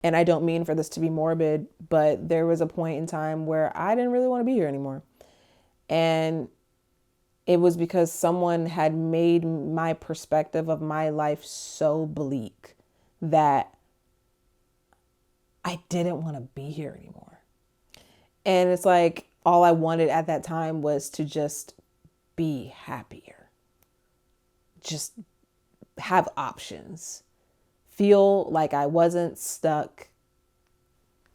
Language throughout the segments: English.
And I don't mean for this to be morbid, but there was a point in time where I didn't really want to be here anymore. And it was because someone had made my perspective of my life so bleak that I didn't want to be here anymore. And it's like all I wanted at that time was to just be happier, just have options, feel like I wasn't stuck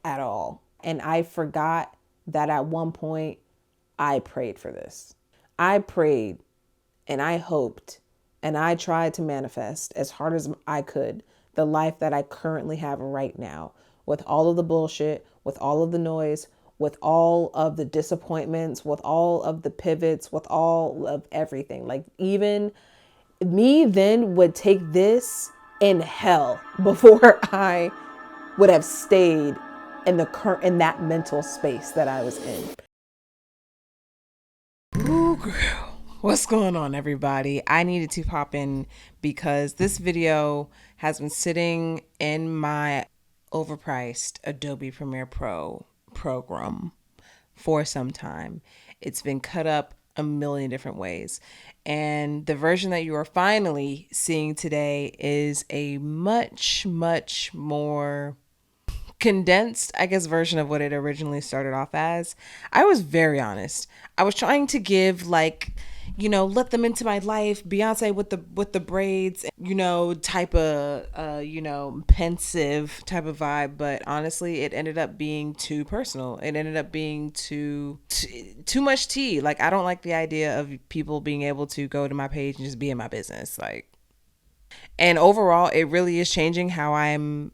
at all. And I forgot that at one point I prayed for this. I prayed and I hoped and I tried to manifest as hard as I could the life that I currently have right now, with all of the bullshit, with all of the noise, with all of the disappointments, with all of the pivots, with all of everything. Like, even me then would take this in hell before I would have stayed in that mental space that I was in. Ooh, girl. What's going on, everybody? I needed to pop in because this video has been sitting in my overpriced Adobe Premiere Pro program for some time. It's been cut up a million different ways. And the version that you are finally seeing today is a much, much more condensed, I guess, version of what it originally started off as. I was very honest. I was trying to give, like, let them into my life, Beyonce with the braids, type of pensive type of vibe. But honestly, it ended up being too personal. It ended up being too much tea. Like, I don't like the idea of people being able to go to my page and just be in my business. Like, and overall, it really is changing how I'm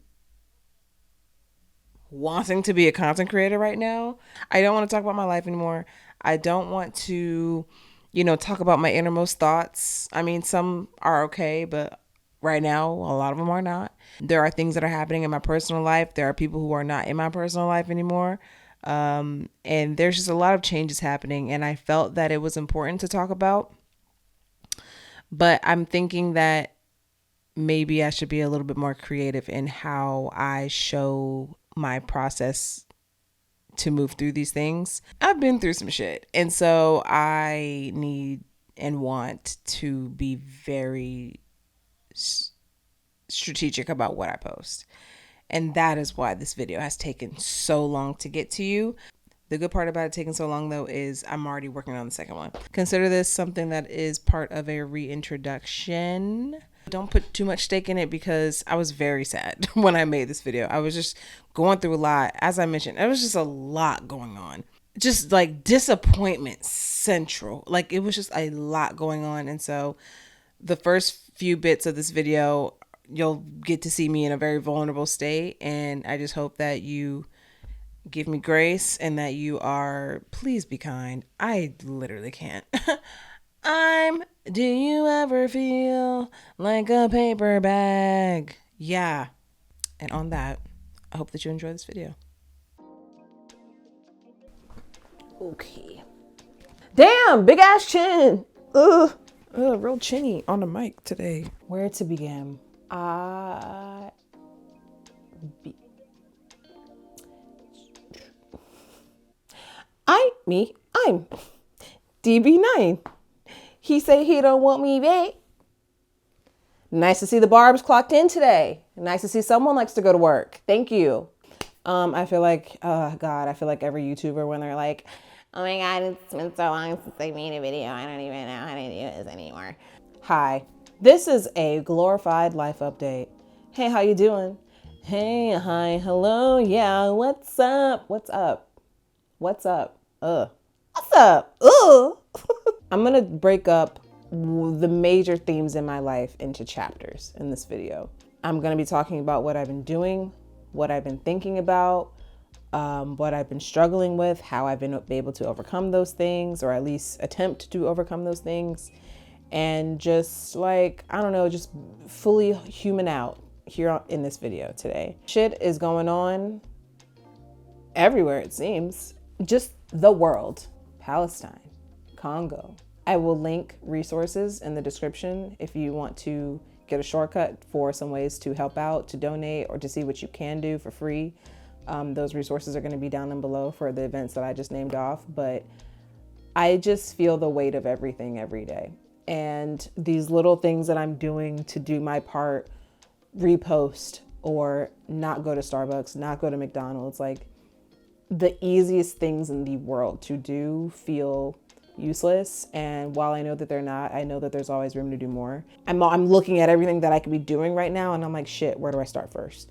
wanting to be a content creator right now. I don't want to talk about my life anymore. I don't want to, talk about my innermost thoughts. I mean, some are okay, but right now, a lot of them are not. There are things that are happening in my personal life. There are people who are not in my personal life anymore. And there's just a lot of changes happening. And I felt that it was important to talk about. But I'm thinking that maybe I should be a little bit more creative in how I show my process to move through these things. I've been through some shit. And so I need and want to be very strategic about what I post. And that is why this video has taken so long to get to you. The good part about it taking so long, though, is I'm already working on the second one. Consider this something that is part of a reintroduction. Don't put too much stake in it because I was very sad when I made this video. I was just going through a lot. As I mentioned, there was just a lot going on. Just like disappointment central. Like, it was just a lot going on. And so the first few bits of this video, you'll get to see me in a very vulnerable state. And I just hope that you give me grace and that you are, please be kind. I literally can't. Do you ever feel like a paper bag? Yeah. And on that, I hope that you enjoy this video. Okay. Damn, big ass chin. Real chinny on the mic today. Where to begin? I'm DB9. He say he don't want me back. Nice to see the Barbs clocked in today. Nice to see someone likes to go to work. Thank you. I feel like, I feel like every YouTuber when they're like, oh my God, it's been so long since I made a video. I don't even know how to do this anymore. Hi, this is a glorified life update. Hey, how you doing? Hey, hi, hello, yeah, what's up? What's up? What's up? What's up? I'm gonna break up the major themes in my life into chapters in this video. I'm gonna be talking about what I've been doing, what I've been thinking about, what I've been struggling with, how I've been able to overcome those things, or at least attempt to overcome those things, and just like, I don't know, just fully human out here in this video today. Shit is going on everywhere, it seems. Just the world. Palestine, Congo. I will link resources in the description if you want to get a shortcut for some ways to help out, to donate, or to see what you can do for free, those resources are going to be down and below for the events that I just named off. But I just feel the weight of everything every day. And these little things that I'm doing to do my part, repost or not go to Starbucks, not go to McDonald's, like the easiest things in the world to do feel useless. And while I know that they're not, I know that there's always room to do more. I'm looking at everything that I could be doing right now and I'm like, shit, where do I start first?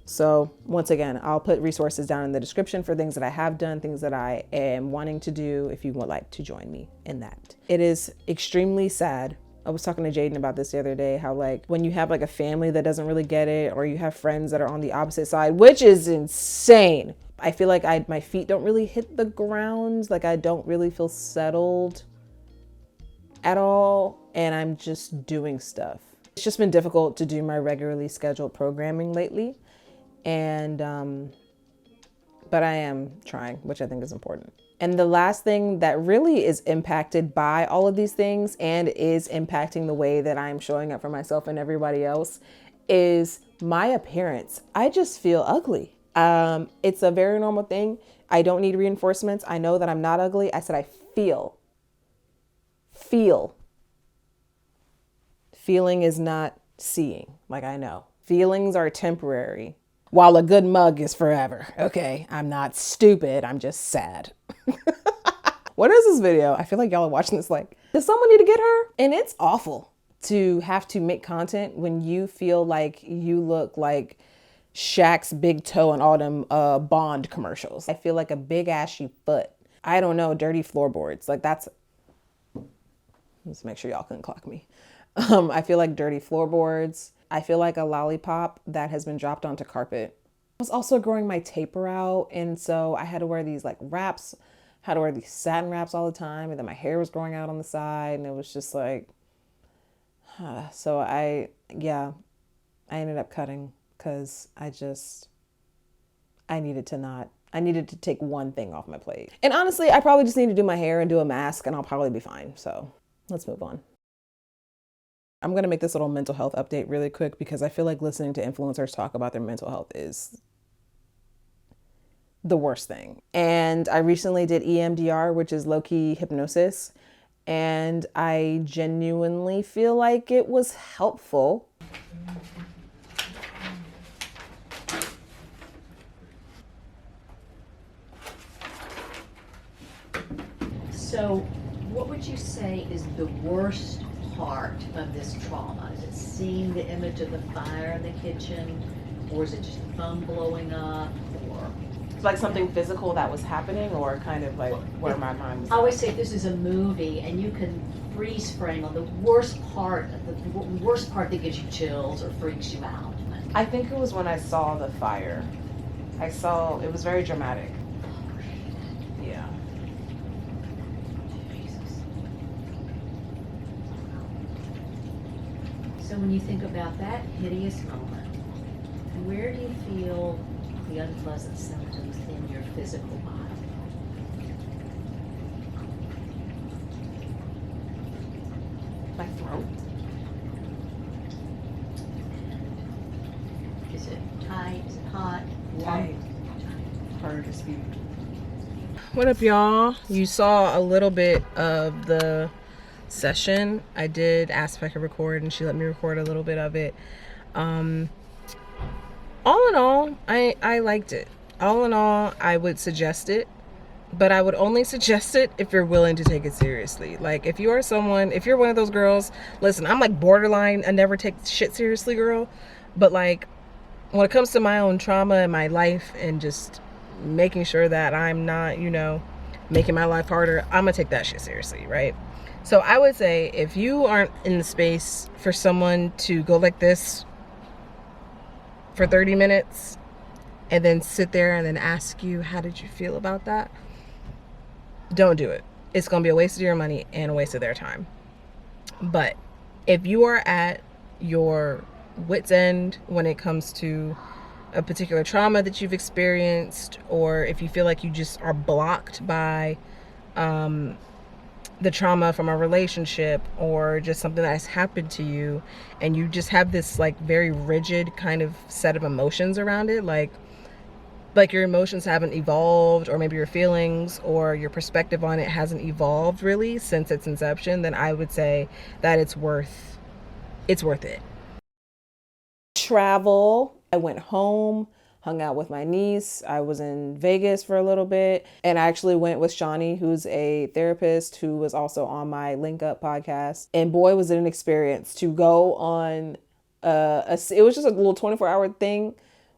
So once again, I'll put resources down in the description for things that I have done, things that I am wanting to do if you would like to join me in that. It is extremely sad. I was talking to Jaden about this the other day, how like when you have like a family that doesn't really get it, or you have friends that are on the opposite side, which is insane. I feel like my feet don't really hit the ground. Like I don't really feel settled at all. And I'm just doing stuff. It's just been difficult to do my regularly scheduled programming lately. And, but I am trying, which I think is important. And the last thing that really is impacted by all of these things and is impacting the way that I'm showing up for myself and everybody else is my appearance. I just feel ugly. It's a very normal thing. I don't need reinforcements. I know that I'm not ugly. I said, I feel. Feeling is not seeing. Like I know. Feelings are temporary, while a good mug is forever. Okay, I'm not stupid. I'm just sad. What is this video? I feel like y'all are watching this like, does someone need to get her? And it's awful to have to make content when you feel like you look like Shaq's big toe in all them Bond commercials. I feel like a big ashy foot. I don't know, dirty floorboards. Like that's, let's make sure y'all couldn't clock me. I feel like dirty floorboards. I feel like a lollipop that has been dropped onto carpet. I was also growing my taper out. And so I had to wear these like wraps, had to wear these satin wraps all the time. And then my hair was growing out on the side. And it was just like, so I ended up cutting because I needed to take one thing off my plate. And honestly, I probably just need to do my hair and do a mask and I'll probably be fine. So let's move on. I'm going to make this little mental health update really quick because I feel like listening to influencers talk about their mental health is the worst thing. And I recently did EMDR, which is low-key hypnosis. And I genuinely feel like it was helpful. So what would you say is the worst part of this trauma? Is it seeing the image of the fire in the kitchen, or is it just the phone blowing up, or Like something physical that was happening, or kind of like where my mind was. I always say if this is a movie and you can freeze frame on the worst part that gives you chills or freaks you out. I think it was when I saw the fire. It was very dramatic. Yeah. So when you think about that hideous moment, where do you feel the unpleasant symptoms in your physical body? My throat. Is it tight? Is it hot? Tight. Harder to speak. What up, y'all? You saw a little bit of the session. I did ask if I could record and she let me record a little bit of it. All in all, I liked it. All in all, I would suggest it, but I would only suggest it if you're willing to take it seriously. Like if you're one of those girls, listen, I'm like borderline a never take shit seriously girl, but like when it comes to my own trauma in my life and just making sure that I'm not, making my life harder, I'm gonna take that shit seriously, right? So I would say if you aren't in the space for someone to go like this for 30 minutes and then sit there and then ask you, how did you feel about that? Don't do it. It's going to be a waste of your money and a waste of their time. But if you are at your wit's end when it comes to a particular trauma that you've experienced, or if you feel like you just are blocked by the trauma from a relationship or just something that's happened to you, and you just have this like very rigid kind of set of emotions around it, like your emotions haven't evolved, or maybe your feelings or your perspective on it hasn't evolved really since its inception, then I would say that it's worth it. Travel. I went home, hung out with my niece. I was in Vegas for a little bit, and I actually went with Shawnee, who's a therapist who was also on my Link Up podcast. And boy, was it an experience to go on it was just a little 24-hour thing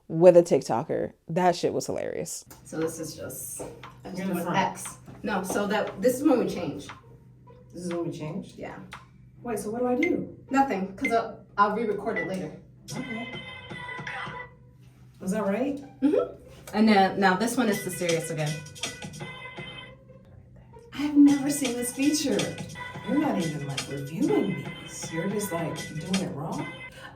with a TikToker. That shit was hilarious. So this is just I'm just doing X. No, so this is when we change. This is when we change? Yeah. Wait, so what do I do? Nothing, because I'll re-record it later. Okay. Was that right? Mm-hmm. And then now this one is the serious again. I've never seen this feature. You're not even like reviewing these. You're just like doing it wrong.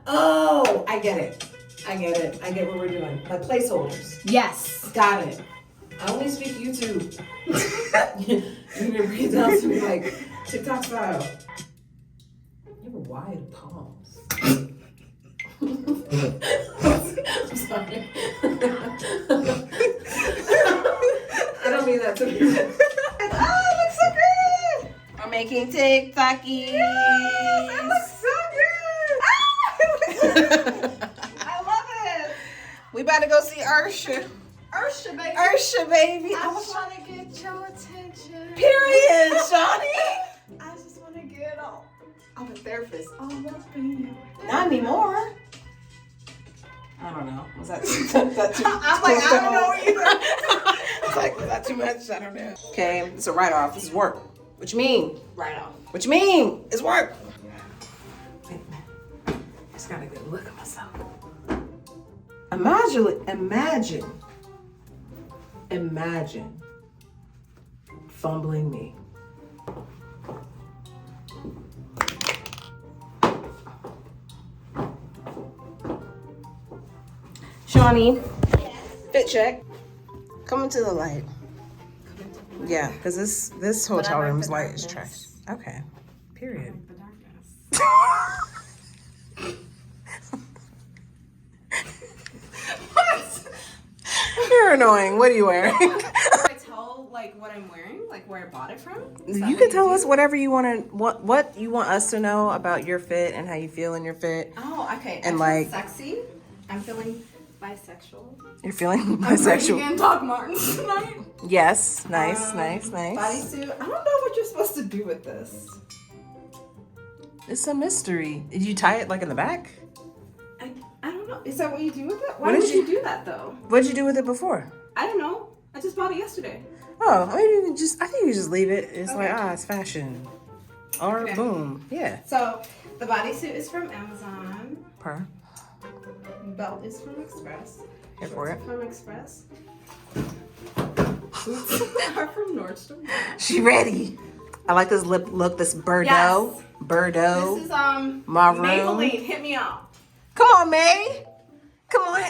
Oh, I get it. I get what we're doing. Like placeholders. Yes. Got it. I only speak YouTube. You can bring it down to me like TikTok style. You have wide palms. I'm sorry. I don't mean that to be. Oh, it looks so good. We're making TikTokies. Yes, it looks so good. I love it. We about to go see Ursha. Ursha, baby. Ursha, baby. I just want to get your attention. Period, Shawnee. I just want to get all. I'm a therapist. All up in you. Not anymore. I don't know. Was that too I'm like, I don't know either. It's like, was that too much? I don't know. Okay, it's a write-off. This is work. What you mean? Right off. What you mean? It's work. Wait a minute. I just got a good look at myself. Imagine fumbling me. Shawnee, fit check. Come into the light. Yeah, because this hotel room's light is trash. Okay. Period. You're annoying. What are you wearing? Can I tell like what I'm wearing, like where I bought it from? You can tell us whatever you want to, what you want us to know about your fit and how you feel in your fit. Oh, okay. And I feel like sexy. I'm feeling bisexual. You're feeling I'm bisexual. again Doc Martens tonight. Yes. Nice. Nice. Bodysuit. I don't know what you're supposed to do with this. It's a mystery. Did you tie it like in the back? I don't know. Is that what you do with it? Why would you do that though? What did you do with it before? I don't know. I just bought it yesterday. Oh, I mean, I think you just leave it. It's like, it's fashion. Or boom. Yeah. So the bodysuit is from Amazon. Per. Belt is from Express. Here for it. From Express. Boots are from Nordstrom. She ready. I like this lip look. This Bordeaux. Yes. Bordeaux. This is Maroon. Maybelline. Hit me up. Come on, May. Come on.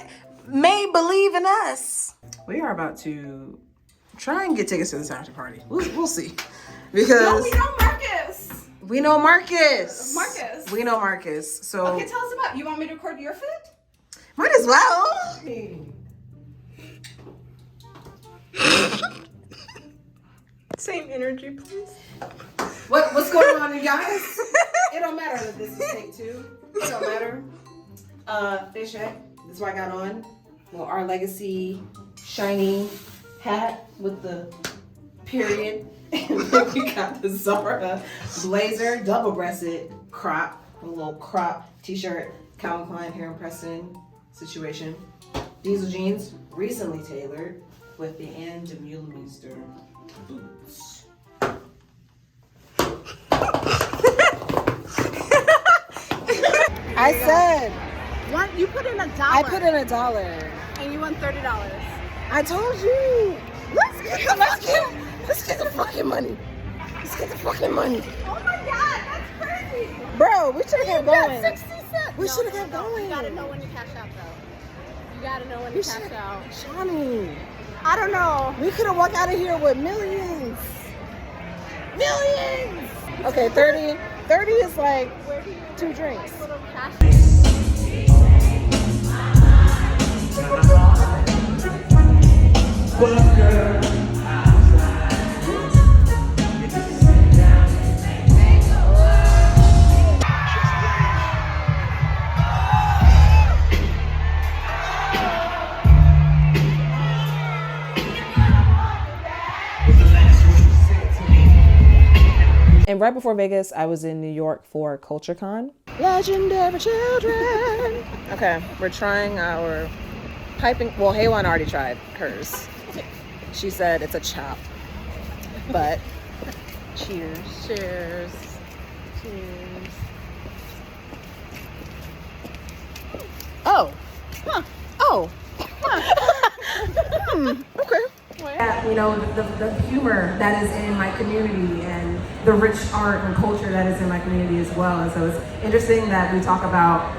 May, believe in us. We are about to try and get tickets to this after party. We'll see. Because No, we know Marcus. we know Marcus. Marcus. We know Marcus. So Okay, tell us about. You want me to record your fit? might as well. Same energy, please. What's going on, you guys? It don't matter that this is take two. It don't matter. Fish hat. This is what I got on. Well, Our Legacy shiny hat with the period. And then we got the Zara blazer, double-breasted crop, a little crop t-shirt, Calvin Klein hair and Preston situation. Diesel jeans, recently tailored with the Ann Demeulemeester boots. I said. What? You put in $1. I put in $1. And you won $30. I told you. Let's get the fucking money. Let's get the fucking money. Oh my God, that's crazy. Bro, we should have kept going. 60 cents. We should have kept going. You gotta know when you cash out though. You gotta know when you cash out. Shawnee, I don't know. we could have walked out of here with millions. Millions! Okay, 30 is like 2 drinks. And right before Vegas, I was in New York for CultureCon. Legendary children. Okay, we're trying our piping. Well, Haywan already tried hers. She said it's a chop. But cheers. Cheers. Cheers. Oh. Huh. Oh. Huh. Okay. You know, the humor that is in my community and the rich art and culture that is in my community as well. And so it's interesting that we talk about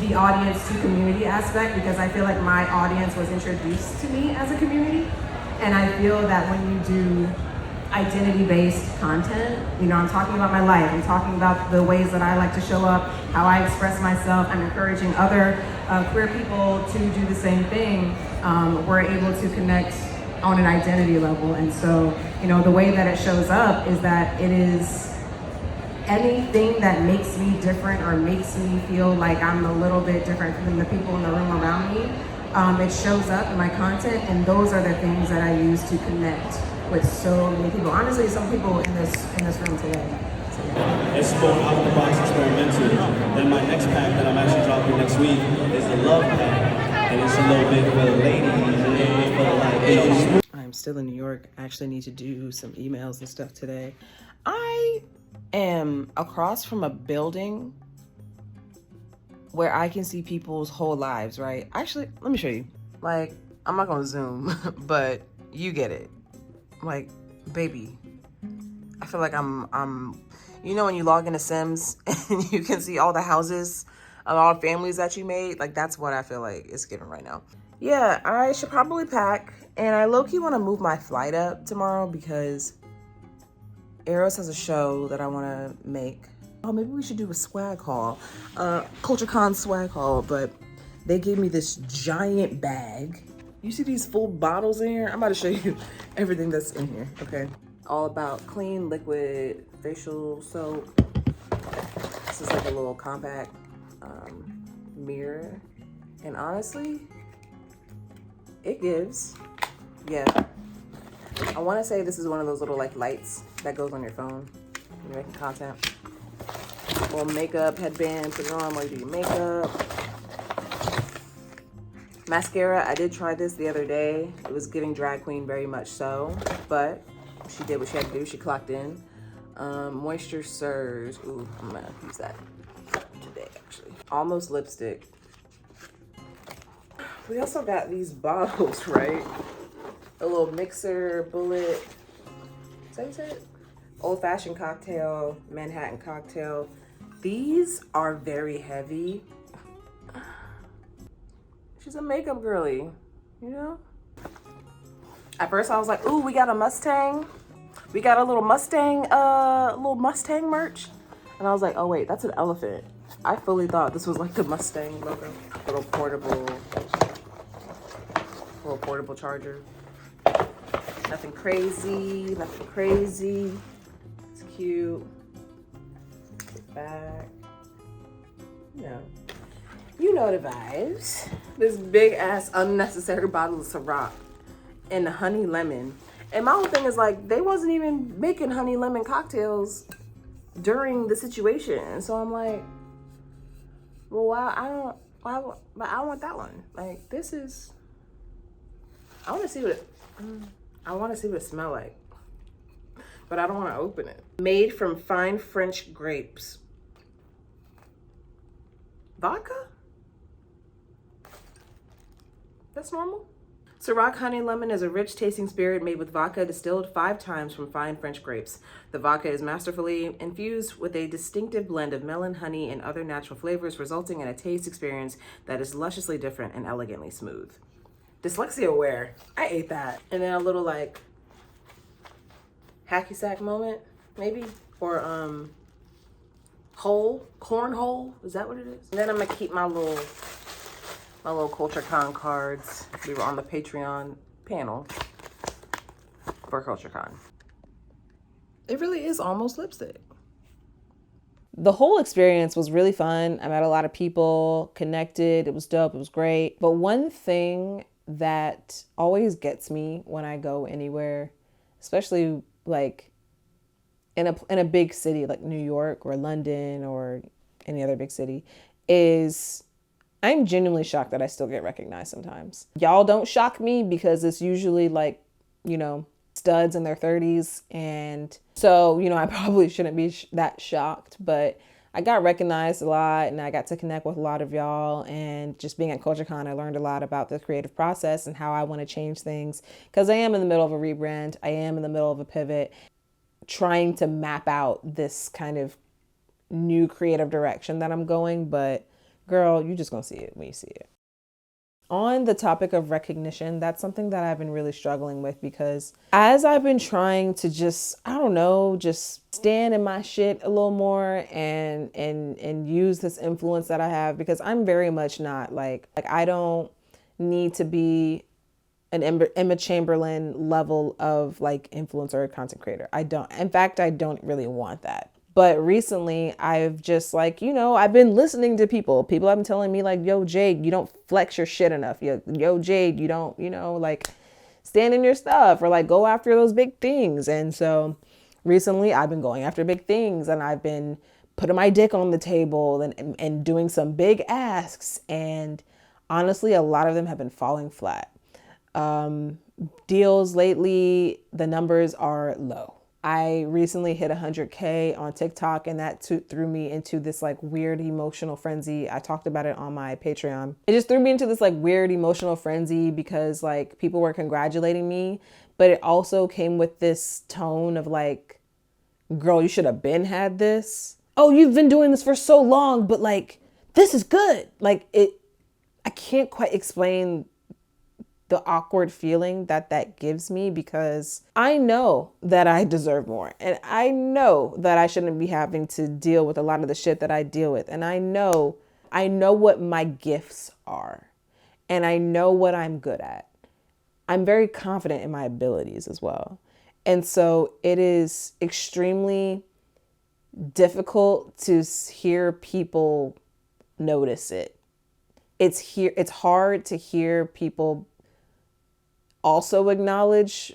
the audience to community aspect, because I feel like my audience was introduced to me as a community. And I feel that when you do identity-based content, you know, I'm talking about my life, I'm talking about the ways that I like to show up, how I express myself, I'm encouraging other queer people to do the same thing. We're able to connect on an identity level. And so, you know, the way that it shows up is that it is anything that makes me different or makes me feel like I'm a little bit different than the people in the room around me. It shows up in my content, and those are the things that I use to connect with so many people. Honestly, some people in this room today. So, yeah. It's called Out of the Box Experimental. Then my next pack that I'm actually dropping next week is the Love Pack. And it's a little bit for the ladies, a little bit for like, I'm still in New York. I actually need to do some emails and stuff today. I am across from a building where I can see people's whole lives, right? Actually, let me show you. Like, I'm not gonna zoom, but you get it. Like, baby, I feel like I'm, you know when you log into Sims and you can see all the houses of all the families that you made? Like, that's what I feel like it's giving right now. Yeah, I should probably pack. And I low-key want to move my flight up tomorrow because Eros has a show that I want to make. Oh, maybe we should do a swag haul. CultureCon swag haul, but they gave me this giant bag. You see these full bottles in here? I'm about to show you everything that's in here, okay? All about clean, liquid, facial soap. This is like a little compact mirror. And honestly, it gives. Yeah, I want to say this is one of those little like lights that goes on your phone when you're making content. Little makeup headband, put it on while you do your makeup. Mascara, I did try this the other day. It was giving drag queen very much so, but she did what she had to do. She clocked in. Moisture Surge. Ooh, I'm gonna use that today actually. Almost lipstick. We also got these bottles, right? A little mixer, bullet, is that what you said? Old-fashioned cocktail, Manhattan cocktail. These are very heavy. She's a makeup girly, you know? At first I was like, ooh, we got a Mustang. We got a little Mustang merch. And I was like, oh wait, that's an elephant. I fully thought this was like the Mustang logo. Little portable charger. Nothing crazy, nothing crazy. It's cute. Get back. You know the vibes. This big ass unnecessary bottle of Ciroc and honey lemon. And my whole thing is like, they wasn't even making honey lemon cocktails during the situation. And so I'm like, well, but I want that one. Like, this is, I want to see what it smells like, but I don't want to open it. Made from fine French grapes. Vodka? That's normal. Ciroc Honey Lemon is a rich tasting spirit made with vodka distilled 5 times from fine French grapes. The vodka is masterfully infused with a distinctive blend of melon, honey, and other natural flavors, resulting in a taste experience that is lusciously different and elegantly smooth. Dyslexia aware. I ate that. And then a little like hacky sack moment. maybe, or cornhole. Is that what it is? And then I'm gonna keep my little CultureCon cards. We were on the Patreon panel for CultureCon. It really is almost lipstick. The whole experience was really fun. I met a lot of people, connected. It was dope. It was great. But one thing that always gets me when I go anywhere, especially like in a big city like New York or London or any other big city, is I'm genuinely shocked that I still get recognized sometimes. Y'all don't shock me because it's usually like, you know, studs in their 30s. And so, you know, I probably shouldn't be that shocked, but I got recognized a lot and I got to connect with a lot of y'all. And just being at CultureCon, I learned a lot about the creative process and how I want to change things, because I am in the middle of a rebrand. I am in the middle of a pivot, trying to map out this kind of new creative direction that I'm going. But girl, you just gonna see it when you see it. On the topic of recognition, that's something that I've been really struggling with, because as I've been trying to just, I don't know, just stand in my shit a little more and use this influence that I have, because I'm very much not like I don't need to be an Emma Chamberlain level of like influencer or content creator. I don't. In fact, I don't really want that. But recently I've just like, you know, I've been listening to people. People have been telling me like, yo, Jade, you don't flex your shit enough. Yo, Jade, you don't, you know, like stand in your stuff or like go after those big things. And so recently I've been going after big things, and I've been putting my dick on the table and doing some big asks. And honestly, a lot of them have been falling flat. Deals lately, the numbers are low. I recently hit 100K on TikTok, and that threw me into this like weird emotional frenzy. I talked about it on my Patreon. It just threw me into this like weird emotional frenzy because like people were congratulating me, but it also came with this tone of like, girl, you should have been had this. Oh, you've been doing this for so long, but like, this is good. Like I can't quite explain the awkward feeling that gives me, because I know that I deserve more, and I know that I shouldn't be having to deal with a lot of the shit that I deal with. And I know what my gifts are, and I know what I'm good at. I'm very confident in my abilities as well. And so it is extremely difficult to hear people notice it. It's hard to hear people also acknowledge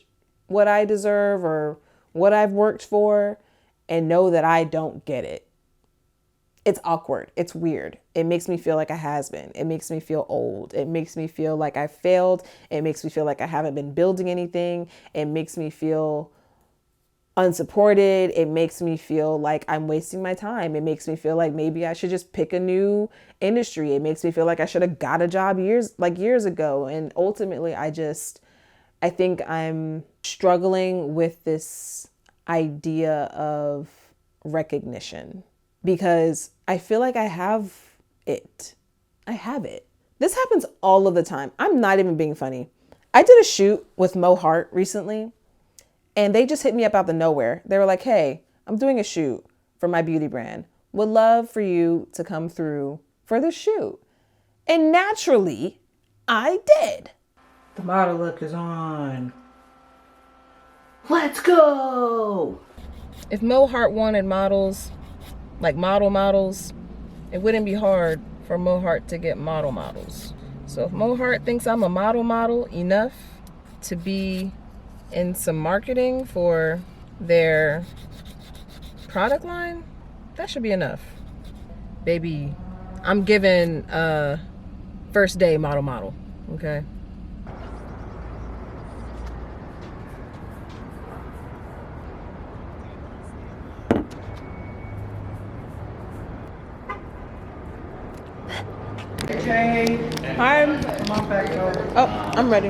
what I deserve or what I've worked for and know that I don't get it. It's awkward. It's weird. It makes me feel like a has-been. It makes me feel old. It makes me feel like I failed. It makes me feel like I haven't been building anything. It makes me feel unsupported. It makes me feel like I'm wasting my time. It makes me feel like maybe I should just pick a new industry. It makes me feel like I should have got a job years ago. And ultimately, I think I'm struggling with this idea of recognition, because I feel like I have it. I have it. This happens all of the time. I'm not even being funny. I did a shoot with Mo Hart recently, and they just hit me up out of nowhere. They were like, hey, I'm doing a shoot for my beauty brand. Would love for you to come through for the shoot. And naturally, I did. The model look is on. Let's go! If Mo Hart wanted models, like models, it wouldn't be hard for Mo Hart to get models. So if Mo Hart thinks I'm a model enough to be in some marketing for their product line, that should be enough. Baby, I'm giving first day model, okay? Jade, Hi. come on back over. Oh, I'm ready.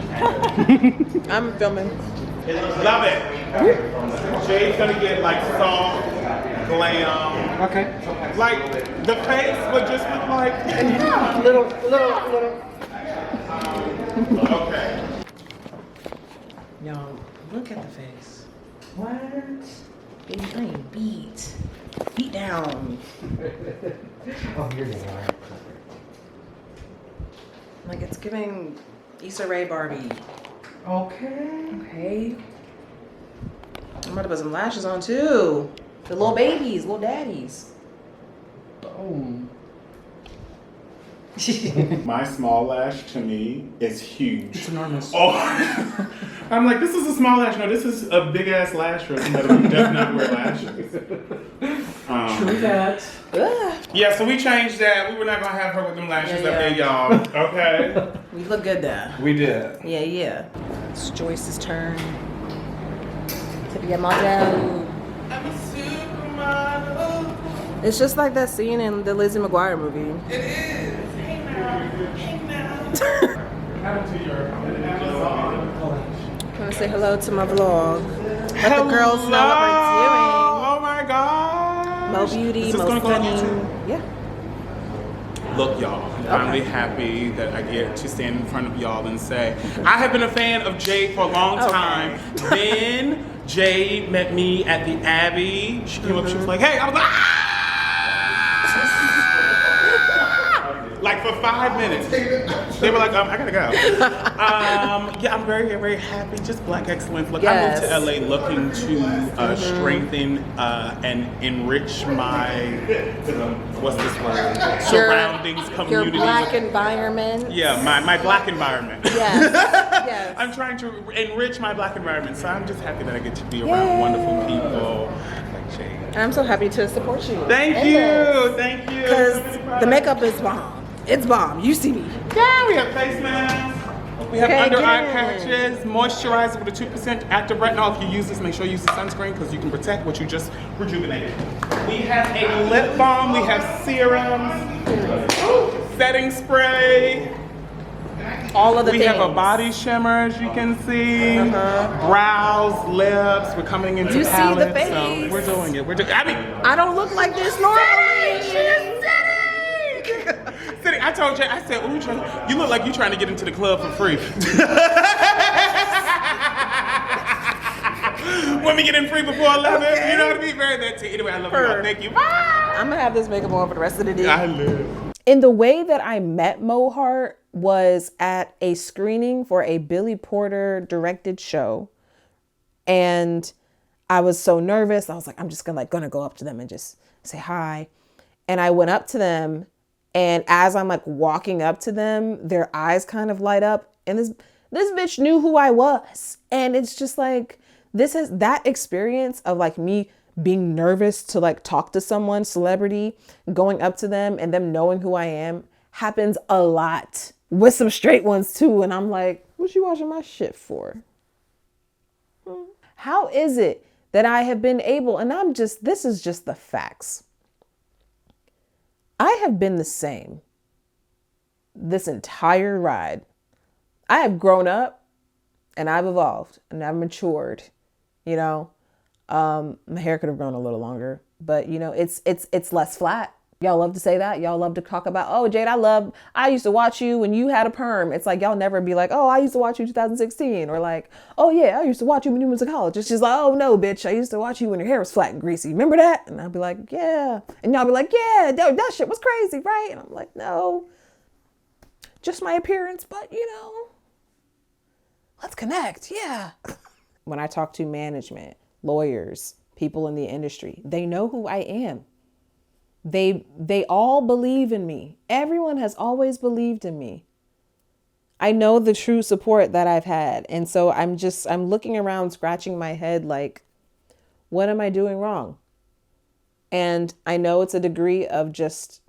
I'm filming. Love it. Jade's gonna get like soft, glam. Okay. Like the face would just look like. Little. Okay. Y'all, look at the face. What? Baby, I ain't beat. Beat down. Oh, you're doing all right. Like, it's giving Issa Rae Barbie. Okay. Okay. I'm about to put some lashes on too. The little babies, little daddies. Boom. My small lash to me is huge. It's enormous. Oh, I'm like, this is a small lash. No, this is a big ass lash for somebody who does not wear lashes. True that. Ugh. Yeah, so we changed that. We were not gonna have her with them lashes Yeah, up there, y'all. Okay. We look good there. We did. Yeah, yeah. It's Joyce's turn to be a model. I'm a supermodel. It's just like that scene in the Lizzie McGuire movie. It is. Hey now. Hey now. Come to your Amazon. I'm gonna say hello to my vlog. Let the girls know what we're Oh my god. doing. Mo Beauty, Is this Mo gonna go on Stunning. YouTube? Yeah. Look, y'all, I'm finally happy that I get to stand in front of y'all and say, I have been a fan of Jade for a long time. Then Jade met me at the Abbey. She came up, she was like, hey, I was like, ah! Like for 5 minutes. They were like, I gotta go. Yeah, I'm very, very happy. Just Black excellence. Look, Yes. I moved to LA looking to strengthen and enrich my, what's this word? Surroundings, community. Your Black environment. Yeah, my Black environment. Yes. Yes. I'm trying to enrich my Black environment, so I'm just happy that I get to be around wonderful people like Jade. And I'm so happy to support you. Thank you, thank you. Because the makeup is bomb. It's bomb. You see me. Yeah, we have face masks. We have Okay, under eye good. patches, moisturizer with a 2% active retinol. If you use this, make sure you use the sunscreen because you can protect what you just rejuvenated. We have a lip balm. We have serums, setting spray. All of the We things. have a body shimmer, as you can see. Brows, lips. We're coming into You see the palette, face. so we're doing it. We're doing. I mean, I don't look like this normally. City, I told Jay, I said, ooh, Jay, you look like you're trying to get into the club for free. When we get in free before 11, Okay. you know what I mean? Very that too. Anyway, I love you all. Thank you. Bye. I'm gonna have this makeup on for the rest of the day. I live. In the way that I met Mo Hart was at a screening for a Billy Porter directed show. And I was so nervous. I was like, I'm just gonna go up to them and just say hi. And I went up to them, and as I'm like walking up to them, their eyes kind of light up. And this bitch knew who I was. And it's just like, this is that experience of like me being nervous to like talk to someone, celebrity, going up to them and them knowing who I am happens a lot with some straight ones too. And I'm like, what you watching my shit for? How is it that I have been able, and this is just the facts. I have been the same this entire ride. I have grown up and I've evolved and I've matured, you know. My hair could have grown a little longer, but you know, it's less flat. Y'all love to say that. Y'all love to talk about, oh, Jade, I used to watch you when you had a perm. It's like, y'all never be like, oh, I used to watch you in 2016. Or like, oh yeah, I used to watch you when you was in college. It's just like, oh no, bitch, I used to watch you when your hair was flat and greasy. Remember that? And I'll be like, yeah. And y'all be like, yeah, that shit was crazy, right? And I'm like, no, just my appearance, but you know, let's connect. Yeah. When I talk to management, lawyers, people in the industry, they know who I am. They all believe in me. Everyone has always believed in me. I know the true support that I've had. And so I'm looking around, scratching my head like, what am I doing wrong? And I know it's a degree of just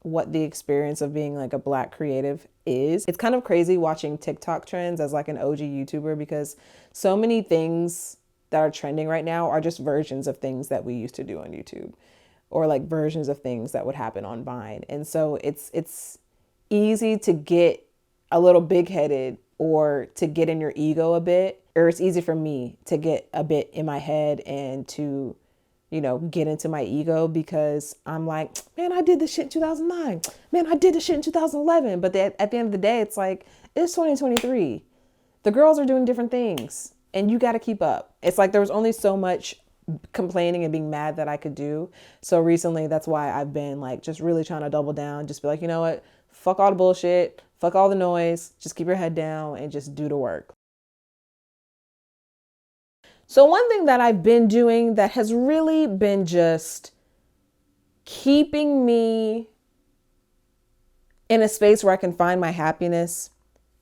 what the experience of being like a Black creative is. It's kind of crazy watching TikTok trends as like an OG YouTuber, because so many things that are trending right now are just versions of things that we used to do on YouTube, or like versions of things that would happen on Vine. And so it's easy to get a little big-headed or to get in your ego a bit, or it's easy for me to get a bit in my head and to, you know, get into my ego, because I'm like, man, I did this shit in 2009. Man, I did this shit in 2011. But at the end of the day, it's like, it's 2023. The girls are doing different things and you got to keep up. It's like there was only so much complaining and being mad that I could do. So recently, that's why I've been like just really trying to double down, just be like, you know what? Fuck all the bullshit. Fuck all the noise. Just keep your head down and just do the work. So one thing that I've been doing that has really been just keeping me in a space where I can find my happiness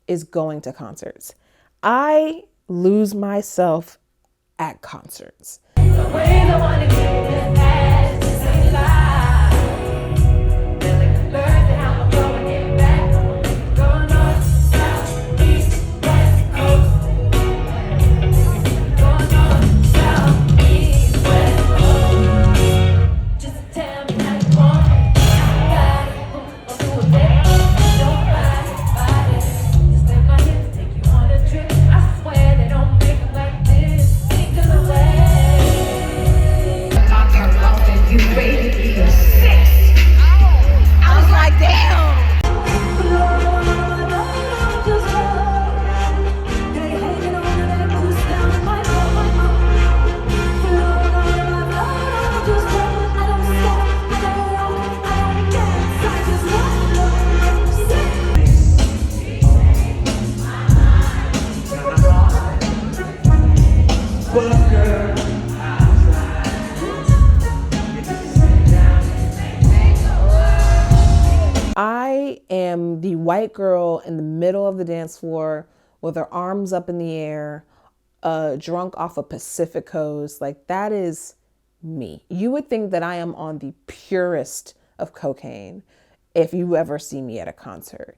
is going to concerts. I lose myself at concerts. I am the white girl in the middle of the dance floor with her arms up in the air, drunk off a Pacifico's. Like, that is me. You would think that I am on the purest of cocaine if you ever see me at a concert.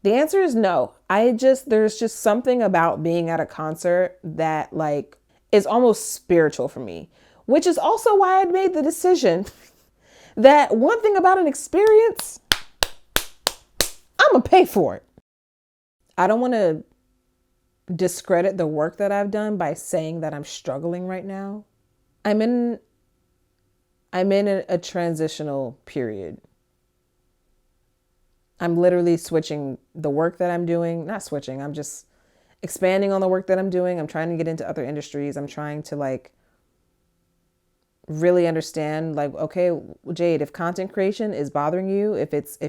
The answer is no. There's just something about being at a concert that like is almost spiritual for me, which is also why I made the decision that one thing about an experience, I'm gonna pay for it. I don't want to discredit the work that I've done by saying that I'm struggling right now. I'm in a transitional period. I'm literally switching the work that I'm doing, not switching, I'm just expanding on the work that I'm doing. I'm trying to get into other industries. I'm trying to like really understand like, okay, Jade, if content creation is bothering you, if it's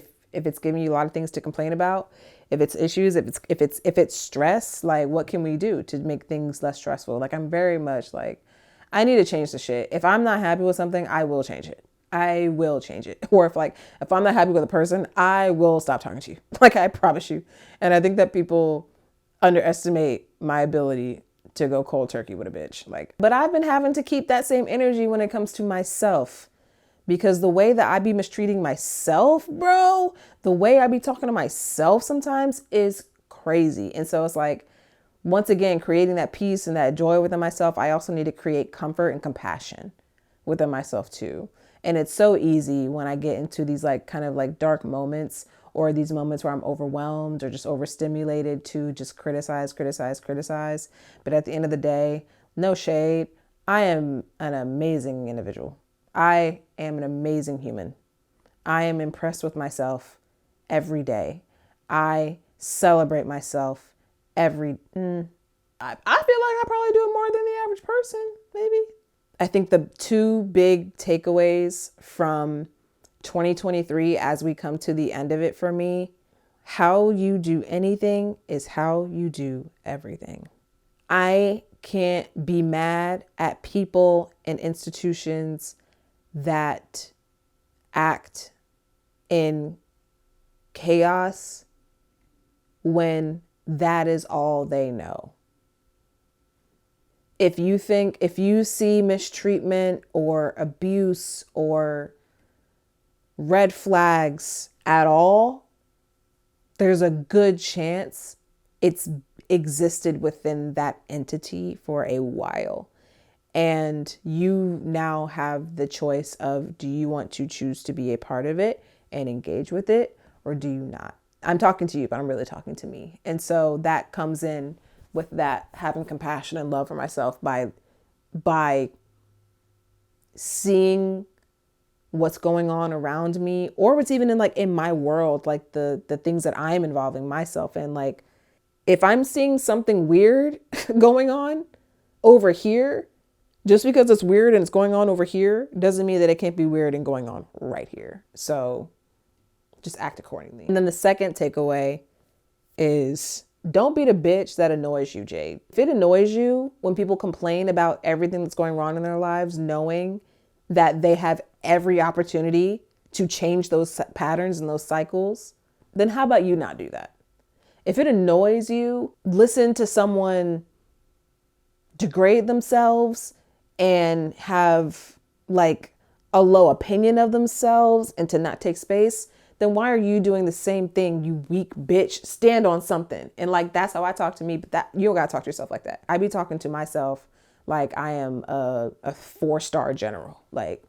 giving you a lot of things to complain about, if it's issues, if it's stress, like what can we do to make things less stressful? Like I'm very much like, I need to change the shit. If I'm not happy with something, I will change it. I will change it. Or if I'm not happy with a person, I will stop talking to you. Like I promise you. And I think that people underestimate my ability to go cold turkey with a bitch. But I've been having to keep that same energy when it comes to myself. Because the way that I be mistreating myself, bro, the way I be talking to myself sometimes is crazy. And so it's like, once again, creating that peace and that joy within myself, I also need to create comfort and compassion within myself too. And it's so easy when I get into these like kind of like dark moments or these moments where I'm overwhelmed or just overstimulated to just criticize. But at the end of the day, no shade, I am an amazing individual. I am an amazing human. I am impressed with myself every day. I celebrate myself I feel like I probably do it more than the average person, maybe. I think the two big takeaways from 2023 as we come to the end of it for me, how you do anything is how you do everything. I can't be mad at people and institutions that act in chaos when that is all they know. If you see mistreatment or abuse or red flags at all, there's a good chance it's existed within that entity for a while. And you now have the choice of, do you want to choose to be a part of it and engage with it, or do you not? I'm talking to you, but I'm really talking to me. And so that comes in with that having compassion and love for myself by seeing what's going on around me, or what's even in my world, like the things that I'm involving myself in. Like if I'm seeing something weird going on over here, Just because it's weird and it's going on over here doesn't mean that it can't be weird and going on right here. So just act accordingly. And then the second takeaway is don't be the bitch that annoys you, Jade. If it annoys you when people complain about everything that's going wrong in their lives, knowing that they have every opportunity to change those patterns and those cycles, then how about you not do that? If it annoys you, listen to someone degrade themselves and have like a low opinion of themselves and to not take space, then why are you doing the same thing, you weak bitch? Stand on something. And like, that's how I talk to me, but that you don't gotta talk to yourself like that. I be talking to myself like I am a 4-star general. Like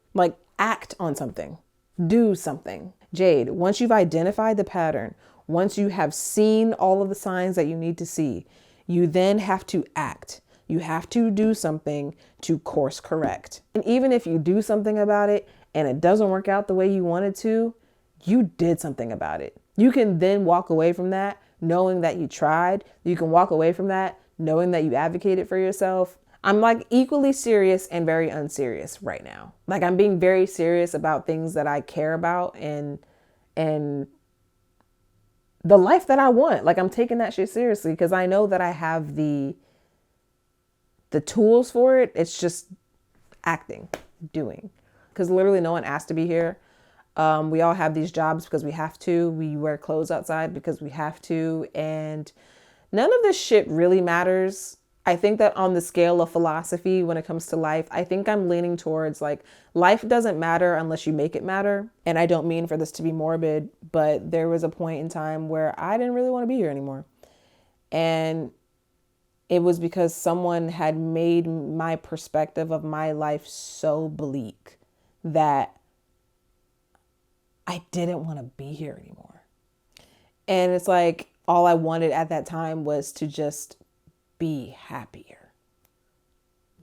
act on something, do something. Jade, once you've identified the pattern, once you have seen all of the signs that you need to see, you then have to act. You have to do something to course correct. And even if you do something about it and it doesn't work out the way you wanted to, you did something about it. You can then walk away from that knowing that you tried. You can walk away from that knowing that you advocated for yourself. I'm like equally serious and very unserious right now. Like I'm being very serious about things that I care about and the life that I want. Like I'm taking that shit seriously because I know that I have the tools for it. It's just acting, doing. Because literally no one asked to be here. We all have these jobs because we have to. We wear clothes outside because we have to. And none of this shit really matters. I think that on the scale of philosophy, when it comes to life, I think I'm leaning towards like life doesn't matter unless you make it matter. And I don't mean for this to be morbid, but there was a point in time where I didn't really want to be here anymore. And it was because someone had made my perspective of my life so bleak that I didn't want to be here anymore. And it's like all I wanted at that time was to just be happier.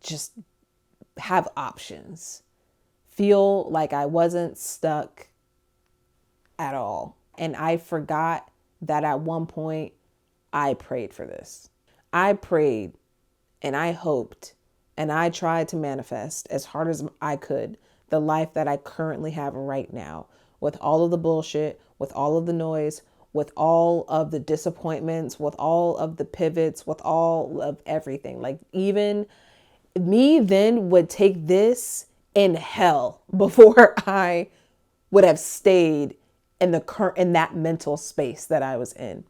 Just have options. Feel like I wasn't stuck at all. And I forgot that at one point I prayed for this. I prayed and I hoped and I tried to manifest as hard as I could the life that I currently have right now, with all of the bullshit, with all of the noise, with all of the disappointments, with all of the pivots, with all of everything. Like even me then would take this in hell before I would have stayed in that mental space that I was in.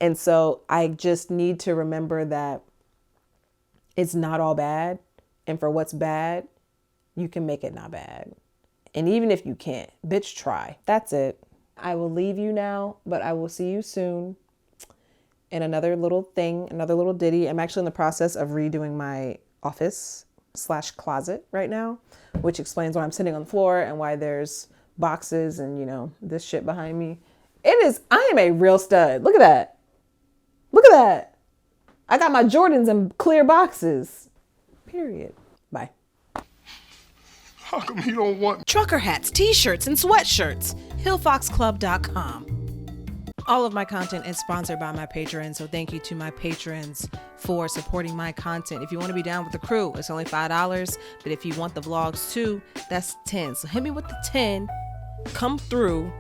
And so I just need to remember that it's not all bad. And for what's bad, you can make it not bad. And even if you can't, bitch, try. That's it. I will leave you now, but I will see you soon in another little thing, another little ditty. I'm actually in the process of redoing my office/closet right now, which explains why I'm sitting on the floor and why there's boxes and, you know, this shit behind me. I am a real stud. Look at that. Look at that. I got my Jordans in clear boxes. Period. Bye. How come you don't want trucker hats, t-shirts, and sweatshirts? hillfoxclub.com. All of my content is sponsored by my patrons, so thank you to my patrons for supporting my content. If you want to be down with the crew, it's only $5, but if you want the vlogs too, that's $10. So hit me with the 10, come through,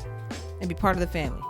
and be part of the family.